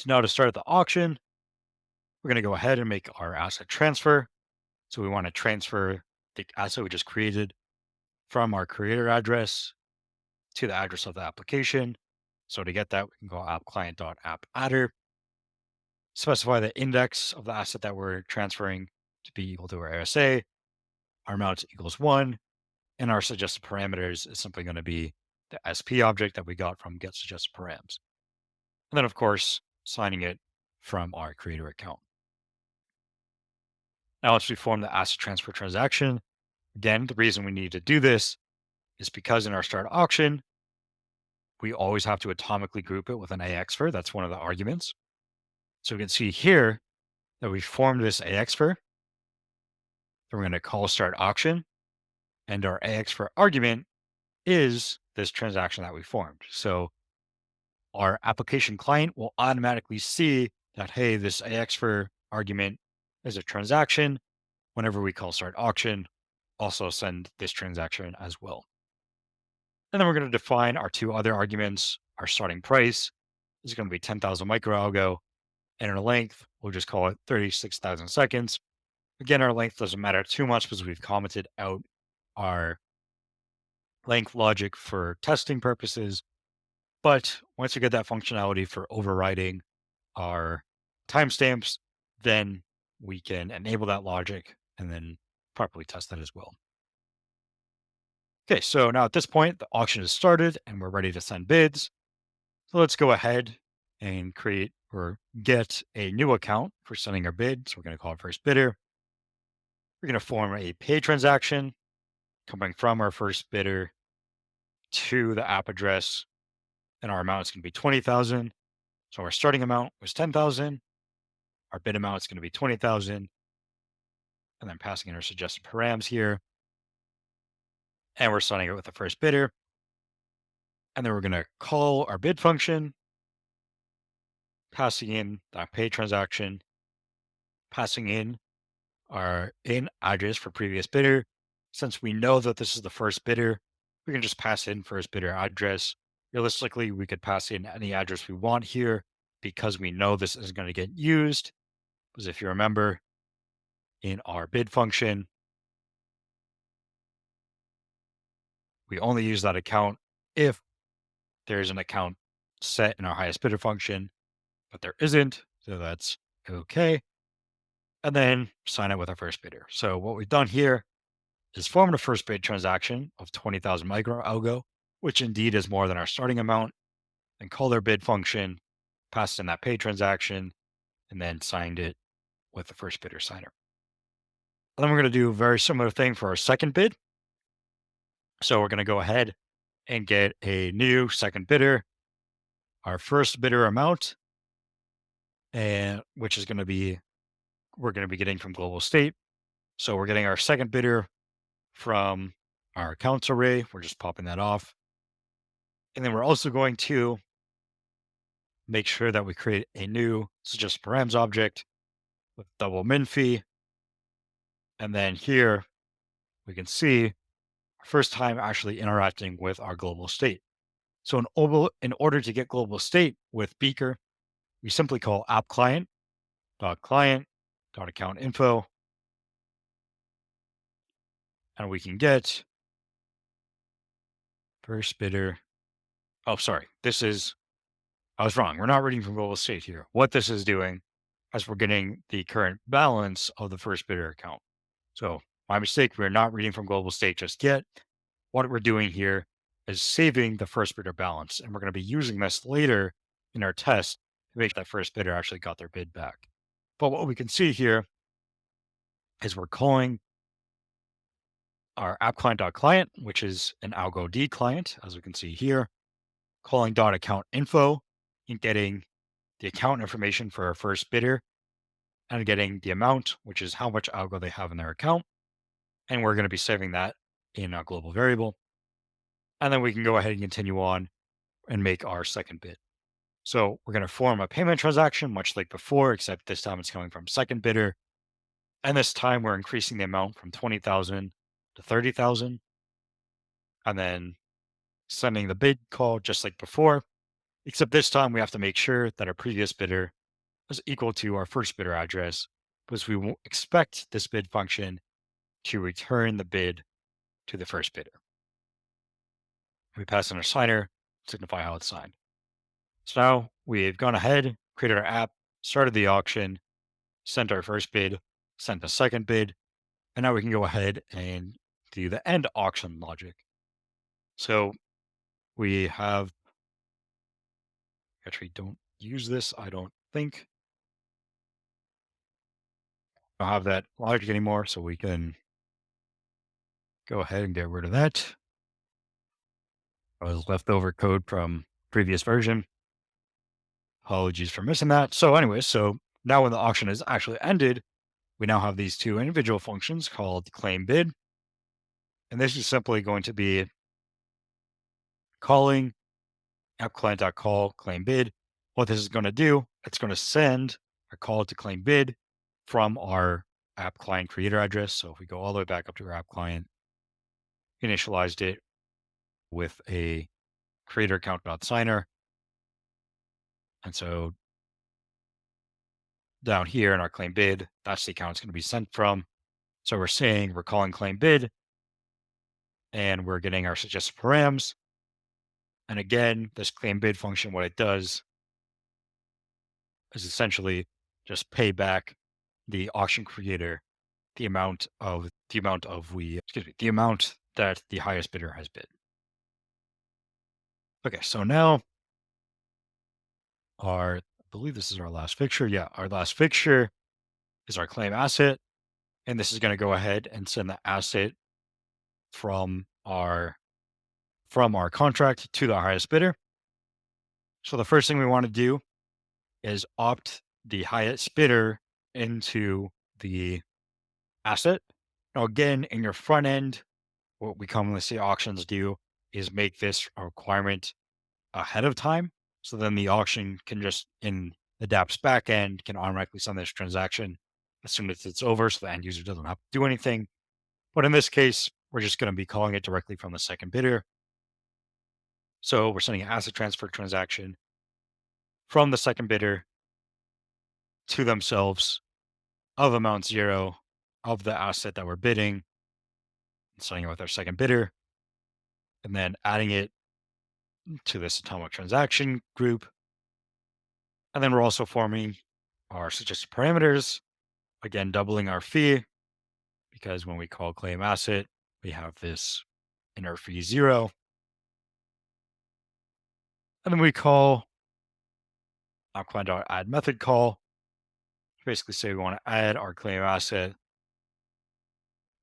So now to start the auction, we're going to go ahead and make our asset transfer. So we want to transfer the asset we just created from our creator address to the address of the application. So to get that, we can go app client.app_adder, specify the index of the asset that we're transferring to be equal to our ASA, our amount equals 1, and our suggested parameters is simply going to be the SP object that we got from get suggested params. And then, of course, signing it from our creator account. Now let's reform the asset transfer transaction. Again, the reason we need to do this is because in our start auction, we always have to atomically group it with an AXfer. That's one of the arguments. So we can see here that we formed this AXfer. Then we're going to call start auction, and our AXfer argument is this transaction that we formed. So our application client will automatically see that, hey, this AXfer argument is a transaction. Whenever we call start auction, also send this transaction as well. And then we're going to define our two other arguments. Our starting price is going to be 10,000 micro algo, and our length, we'll just call it 36,000 seconds. Again, our length doesn't matter too much because we've commented out our length logic for testing purposes. But once we get that functionality for overriding our timestamps, then we can enable that logic and then properly test that as well. Okay, so now at this point, the auction is started and we're ready to send bids. So let's go ahead and create or get a new account for sending our bid. So we're going to call it first bidder. We're going to form a pay transaction coming from our first bidder to the app address, and our amount is going to be 20,000. So our starting amount was 10,000. Our bid amount is going to be 20,000, and then passing in our suggested params here. And we're signing it with the first bidder. And then we're going to call our bid function, passing in that pay transaction, passing in our in address for previous bidder. Since we know that this is the first bidder, we can just pass in first bidder address. Realistically, we could pass in any address we want here because we know this is going to get used. Because if you remember, in our bid function, we only use that account if there's an account set in our highest bidder function, but there isn't, so that's okay. And then sign it with our first bidder. So what we've done here is form a first bid transaction of 20,000 micro algo, which indeed is more than our starting amount, and call their bid function, passed in that pay transaction, and then signed it with the first bidder signer. And then we're going to do a very similar thing for our second bid. So we're going to go ahead and get a new second bidder, our first bidder amount, and which is going to be, we're going to be getting from global state. So we're getting our second bidder from our accounts array. We're just popping that off. And then we're also going to make sure that we create a new suggest params object with double min fee. And then here we can see our first time actually interacting with our global state. So in order to get global state with Beaker, we simply call app client.account info, and we can get first bidder. Oh, sorry. I was wrong. We're not reading from global state here. What this is doing is we're getting the current balance of the first bidder account. So my mistake, we're not reading from global state just yet. What we're doing here is saving the first bidder balance, and we're going to be using this later in our test to make that first bidder actually got their bid back. But what we can see here is we're calling our app client.client, which is an algo D client, as we can see here, calling .account info and getting the account information for our first bidder and getting the amount, which is how much algo they have in their account. And we're going to be saving that in a global variable. And then we can go ahead and continue on and make our second bid. So we're going to form a payment transaction, much like before, except this time it's coming from second bidder. And this time we're increasing the amount from 20,000 to 30,000. And then sending the bid call just like before. except this time we have to make sure that our previous bidder is equal to our first bidder address because we won't expect this bid function to return the bid to the first bidder. We pass in our signer, signify how it's signed. So now we've gone ahead, created our app, started the auction, sent our first bid, sent the second bid, and now we can go ahead and do the end auction logic. So we have, actually don't use this, I don't think. I don't have that logic anymore, so we can go ahead and get rid of that. That was leftover code from previous version. Apologies for missing that. So anyways, so now when the auction is actually ended, we now have these two individual functions called claim bid. And this is simply going to be calling app-client.call claim bid. What this is going to do, it's going to send a call to claim bid from our app client creator address. So if we go all the way back up to our app client, initialized it with a creator account.signer. And so down here in our claim bid, that's the account it's going to be sent from. So we're saying we're calling claim bid and we're getting our suggested params. And again, this claim bid function, what it does is essentially just pay back the auction creator the amount that the highest bidder has bid. Okay, so now I believe this is our last fixture. Yeah, our last fixture is our claim asset. And this is going to go ahead and send the asset from our contract to the highest bidder. So the first thing we want to do is opt the highest bidder into the asset. Now, again, in your front end, what we commonly see auctions do is make this a requirement ahead of time. So then the auction can just, in the dApp's backend, can automatically send this transaction as soon as it's over. So the end user doesn't have to do anything. But in this case, we're just going to be calling it directly from the second bidder. So we're sending an asset transfer transaction from the second bidder to themselves of amount 0 of the asset that we're bidding, signing it with our second bidder, and then adding it to this atomic transaction group. And then we're also forming our suggested parameters, again, doubling our fee, because when we call claim asset, we have this inner fee 0. And then we call add method call. Basically say we want to add our claim asset,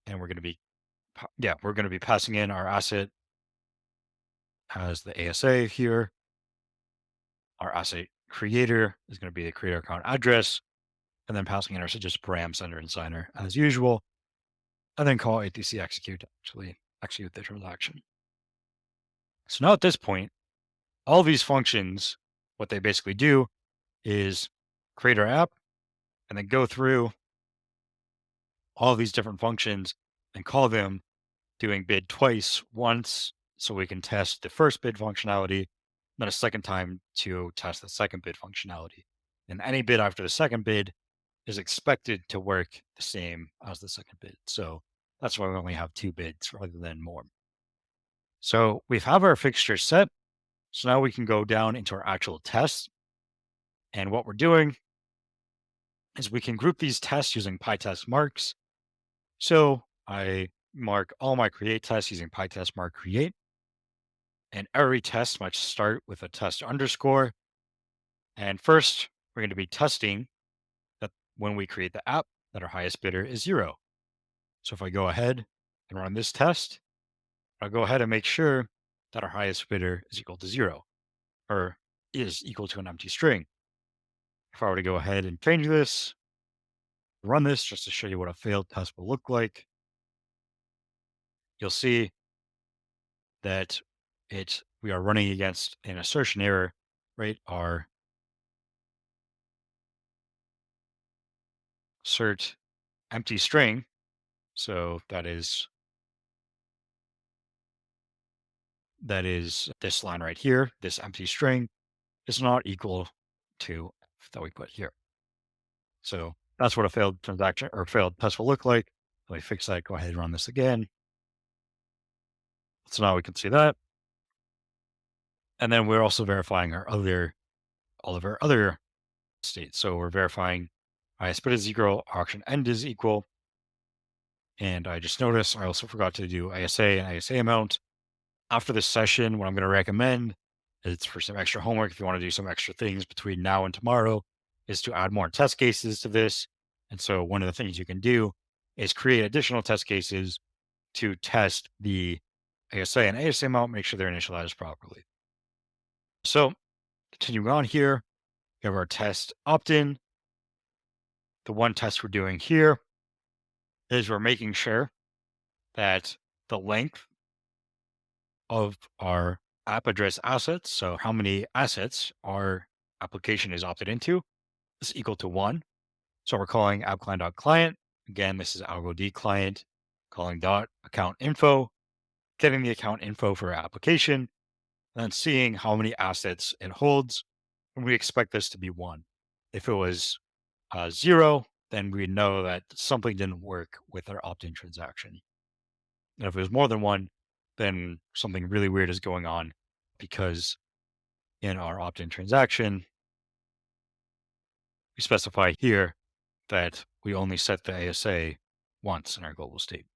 and we're going to be passing in our asset as the ASA here. Our asset creator is going to be the creator account address, and then passing in our suggested param sender and signer as usual, and then call ATC execute to actually execute the transaction. So now at this point, all these functions, what they basically do is create our app and then go through all these different functions and call them, doing bid twice, once so we can test the first bid functionality, then a second time to test the second bid functionality. And any bid after the second bid is expected to work the same as the second bid. So that's why we only have 2 bids rather than more. So we have our fixture set. So now we can go down into our actual tests. And what we're doing is we can group these tests using Pytest marks. So I mark all my create tests using Pytest mark create. And every test must start with a test underscore. And first, we're going to be testing that when we create the app, that our highest bidder is 0. So if I go ahead and run this test, I'll go ahead and make sure that our highest bidder is equal to 0, or is equal to an empty string. If I were to go ahead and change this, run this just to show you what a failed test will look like, you'll see that we are running against an assertion error, right? Our assert empty string. So that is this line right here, this empty string. is not equal to that we put here. So that's what a failed transaction or failed test will look like. Let me fix that. Go ahead and run this again. So now we can see that. And then we're also verifying all of our other states. So we're verifying split is equal, auction end is equal. And I just noticed I also forgot to do ASA and ASA amount. After this session, what I'm going to recommend is for some extra homework, if you want to do some extra things between now and tomorrow, is to add more test cases to this. And so one of the things you can do is create additional test cases to test the ASA and ASA amount, make sure they're initialized properly. So continuing on here, we have our test opt-in. The one test we're doing here is we're making sure that the length of our app address assets, so how many assets our application is opted into, is equal to 1. So we're calling appclient.client. Again, this is algod client, calling dot account info, getting the account info for our application, then seeing how many assets it holds. And we expect this to be 1. If it was 0, then we know that something didn't work with our opt-in transaction. And if it was more than 1, then something really weird is going on because in our opt-in transaction, we specify here that we only set the ASA once in our global state.